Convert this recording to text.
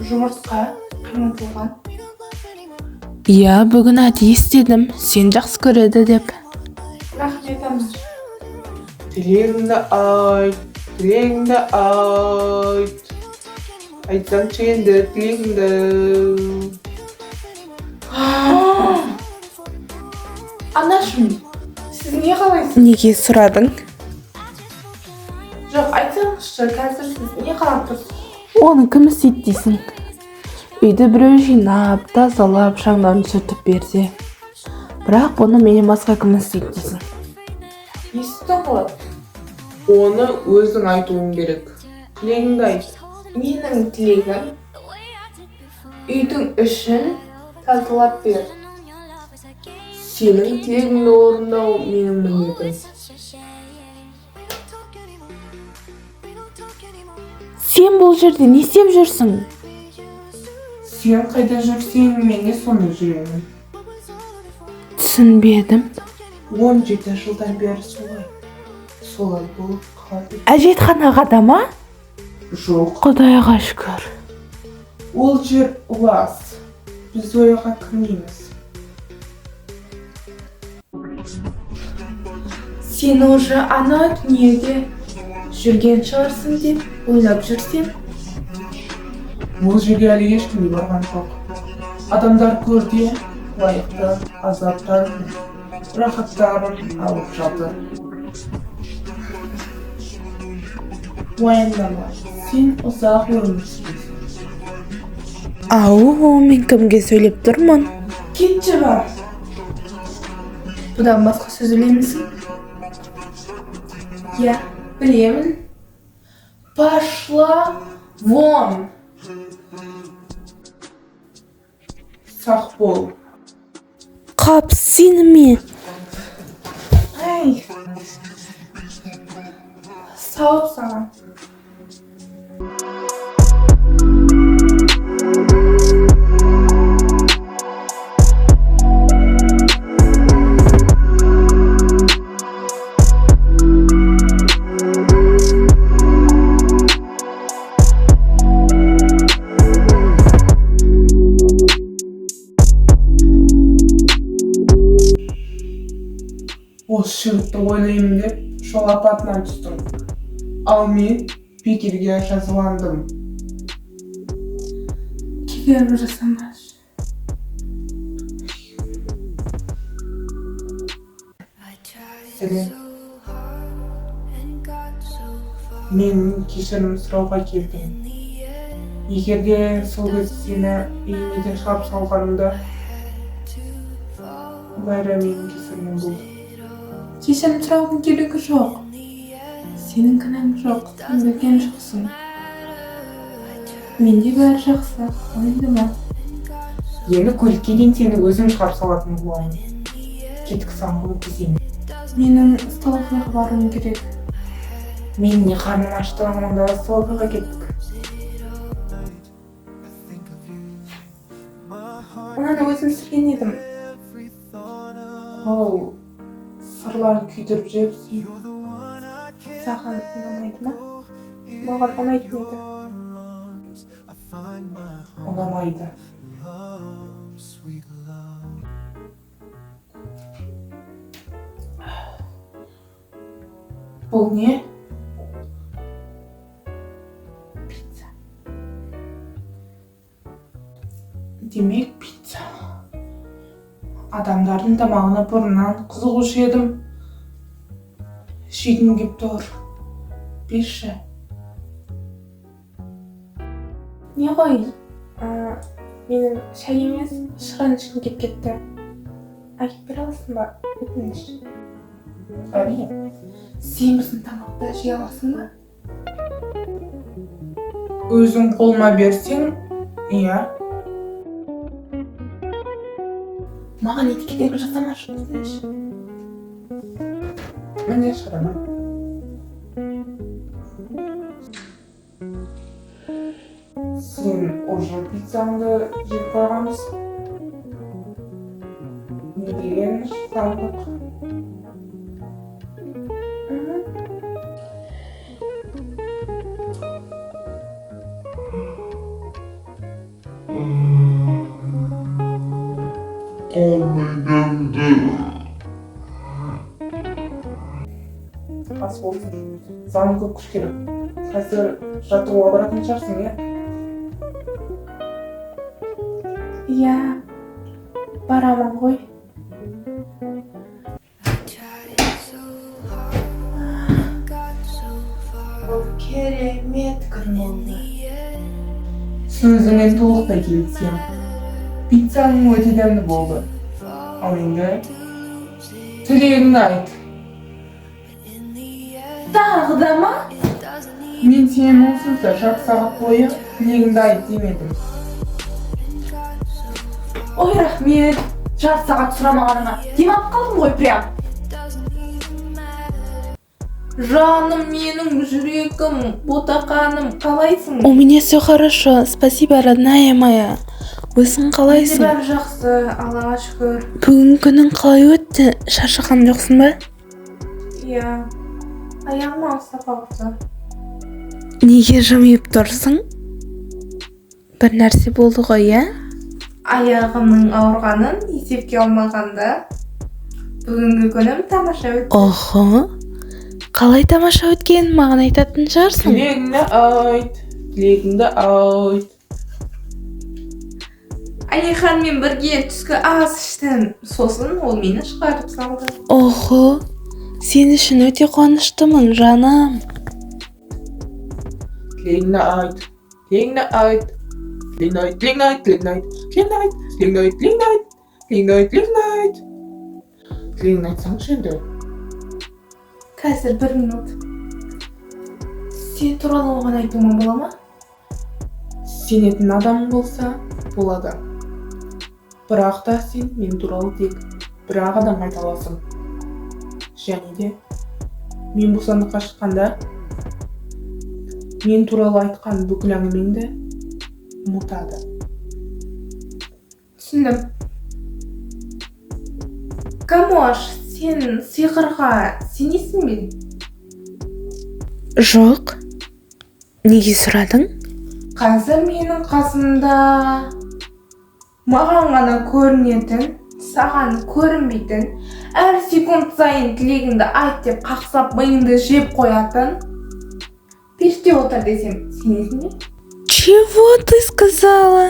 Жұмыртқа қайнатылған. Иә, бүгін әдейі істедім, сен жақсы көреді деп. Рахмет, Анар. Тілегіңді айт, тілегіңді айт. Айтсаңшы енді тілегіңді. Анашым, сіз не қалайсыз? Неге сұрадың? Жоқ, айтсаңызшы, қазір сіз не қалап тұрсыз? Оны кім істейді дейсің? Үйді біреу жинап, тазалап, шаңдарын сүртіп берсе. Бірақ бұны менен басқа кім істейді дейсің? Естің ғой? Оны өзің айтуың керек. Тілегіңді айт. Менің тілегім үйдің ішін тазалап бер. Сенің тілегіңді орындау менің міндетім. Сен бұл жерде не істеп жүрсің? Сен қайда жүрсең, мен де сонда жүремін. Түсінбедім. 17 жылдан бері солай болып қалды. Әжетханаға да ма? Жоқ, Құдайға шүкір. ол жер лас. Біз ойға кірмейміз. Сен уже ана дүниеде жүрген шығарсың деп ойлап жүрсем, Бұл жерге әлі ешкім барған жоқ. Адамдар көрде лайықты азаптарын, рахаттарын алып жатыр. уайымдама, сен ұзақ өмір сүресің. Ау, мен кімге сөйлеп тұрмын? Кетші бар. Бұдан басқа сөз білемісің? Я, білемін. Пошла вон. Сақ бол. Қап, сені ме? Ай. Сауып саған. Осы жігітті ойлаймын деп жол апатынан түстім. Ал мен бекерге жазаландым. Кедергі жасамаш. Сәлем. Мен кешірім сұрауға келдім. Егер де сол кезде сені үйімеден шығарып салғанымда, бәрі менің кесірімнен болды. Кешірім сұраудың керегі жоқ. Сенің кінәң жоқ, сен білген жоқсың. Менде бәрі жақсы, ойындама. Енді көлікке дейін сені өзім шығарып салатын боламын. Кетік саңғылы кезейін. Менің столовыйға баруым керек. Мен не қарным ашты, онда столовыйға кеттік. Онаны өзім істеген едім. Ол сырларын күйдіріп жепсің. Саған ұнамайды ма? Маған ұнайтын еді. Ұнамайды. Бұл не? Пицца. Демек пицца. Адамдардың тамағына бұрыннан қызығушы едім. Жегім кеп тұр. Берші. Не ғой? Менің шай емес, шыран ішкім кеп кетті. Әкеп бере аласың ба? Өтініш. Әрине. Сен біздің тамақты жей аласың ба? Өзің қолыма берсең, иә. Маған ет кедергі жасамашы, өтініш. Міне шыраны. Сен уже пиццаңды жеп қойғансың. Не деген шыдамдық. Ас болсын. Саған көп күш керек. Қазір жаттығуға баратын шығарсың, иә? Иә, барамын ғой. Бұл керемет күн болды. Сөзіңмен толықтай келісемін. Пиццаң өте дәмді болды. Ал енді тілегіңді айт. Тағы да ма? Мен сенен онсыз да жарты сағат бойы тілегіңді айт демедім. Ой, рахмет. Жарты сағат сұрамағаныңа. Демап қалдым ғой прям. Жаным менің жүрегім, ботақаным, қалайсың? У меня все хорошо, спасибо, родная моя. Өзің қалайсың? Бәрі жақсы, Аллаға шүкір. Бүгін күнің қалай өтті? Шаршаған жоқсың ба? Иә, аяғым ауырса қалыпты. Неге жымиып тұрсың? Бір нәрсе болды ғой, иә? Аяғымның ауырғанын есепке алмағанда, бүгінгі күнім тамаша өтті. Охо, қалай тамаша өткен маған айтатын шығарсың? Тілегіңді айт. Тілегіңді айт. Айханмен бірге түскі ас іштім. Сосын ол мені шығарып салды. Охо, сен үшін өте қуаныштымын, жаным. Тілегіңді айт. Тілегіңді айт. Тілегіңді айт. Тілегіңді айт. Тілегіңді айт. Тілегіңді айт. Тілегіңді айт. Тілегіңді айт. Тілегіңді айт. Тілегіңді айт. Тілегіңді айтсаңшы енді. Қазір 1 минут. Сен туралы оған айтуыма бола ма? Сенетін адам болса, болады. Бірақ та сен мен туралы тек бір-ақ адам айта аласың. Және де мен бостандыққа шыққанда мен туралы айтқан бүкіл әңгімеңді ұмытады. Түсіндім. Камош, сен сиқырға сенесің бе? Жоқ. Неге сұрадың? Қазір менің қасымда маған ғана көрінетін, саған көрінбейтін, әр секунд сайын тілегіңді айт деп қақсап миыңды жеп қоятын періште отыр десем, сенесің бе? Чего ты сказала?